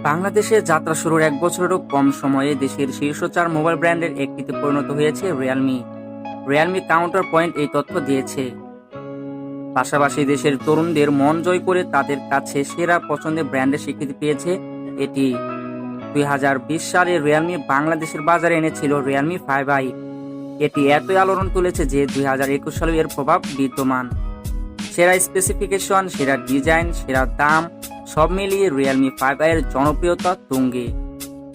বাংলাদেশে যাত্রা শুরুর 1 বছরেরও কম সময়ে দেশের শীর্ষ 4 মোবাইল ব্র্যান্ডের একটিতে পরিণত হয়েছে রিয়েলমি। রিয়েলমি কাউন্টার পয়েন্ট এই তথ্য দিয়েছে। পাশাপাশি দেশের তরুণদের মন জয় করে তাদের কাছে সেরা পছন্দের ব্র্যান্ডের স্বীকৃতি পেয়েছে এটি। 2020 সালে রিয়েলমি বাংলাদেশের বাজারে এনেছিল রিয়েলমি 5i। এটি এতই আলোড়ন তুলেছে যে 2021 সালে এর প্রভাব বিদ্যমান। সেরা স্পেসিফিকেশন, সেরা ডিজাইন, সেরা দাম সব মিলিয়ে রিয়েলমি 5i এর জনপ্রিয়তা তুঙ্গে।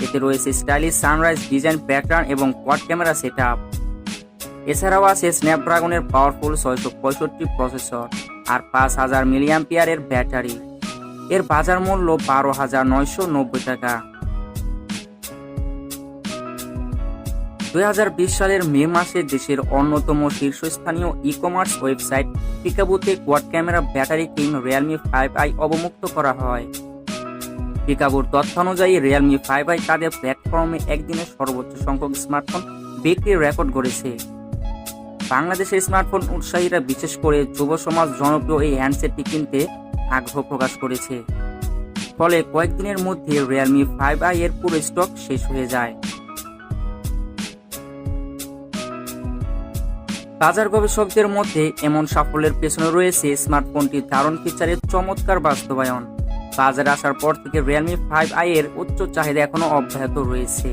এতে রয়েছে স্টাইলিশ সানরাইজ ডিজাইন প্যাটার্ন এবং কোয়াড ক্যামেরা সেটআপ। এছাড়াও আছে স্ন্যাপড্রাগনের পাওয়ারফুল 665 প্রসেসর আর 5000 মিলিঅ্যাম্পিয়ারের ব্যাটারি। এর বাজার মূল্য 12,990 টাকা। 2020 সালের মে মাসে দেশের অন্যতম শীর্ষস্থানীয় ই-কমার্স ওয়েবসাইট পিকাবুতে quad camera battery king Realme 5i অবমুক্ত করা হয়। পিকাবুর তথ্যানুযায়ী রিয়েলমি 5i তাদের প্ল্যাটফর্মে একদিনে সর্বোচ্চ সংখ্যক স্মার্টফোন বিক্রির রেকর্ড গড়েছে। বাংলাদেশের স্মার্টফোন উৎসাহীরা বিশেষ করে যুব সমাজ জনপ্রিয় এই হ্যান্ডসেটটি কিনতে আগ্রহ প্রকাশ করেছে। ফলে কয়েকদিনের মধ্যে রিয়েলমি 5i এর পুরো স্টক শেষ হয়ে যায়। বাজার গবেষকদের মধ্যে এমন সাফল্যের পেছনে রয়েছে স্মার্টফোনটির দারুণ ফিচারের চমৎকার বাস্তবায়ন। বাজারে আসার পর থেকে রিয়েলমি 5i এর উচ্চ চাহিদা এখনো অব্যাহত রয়েছে।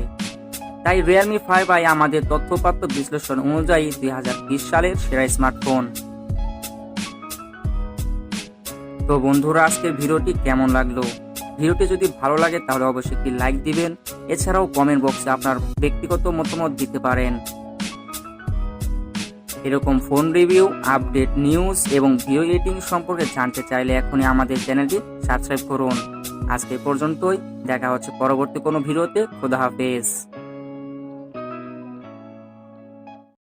তাই রিয়েলমি 5i আমাদের তথ্যপ্রাপ্ত বিশ্লেষণ অনুযায়ী 2020 সালের সেরা স্মার্টফোন। তো বন্ধুরা, আজকের ভিডিওটি কেমন লাগলো? ভিডিওটি যদি ভালো লাগে তাহলে অবশ্যই একটি লাইক দিবেন। এছাড়াও কমেন্ট বক্সে আপনার ব্যক্তিগত মতামত দিতে পারেন। এরকম ফোন রিভিউ, আপডেট, নিউজ এবং ভিডিও এডিটিং সম্পর্কে জানতে চাইলে এখনই আমাদের চ্যানেলটি সাবস্ক্রাইব করুন। আজকে পর্যন্তই, দেখা হচ্ছে পরবর্তী কোনো ভিডিওতে। খোদা হাফেজ।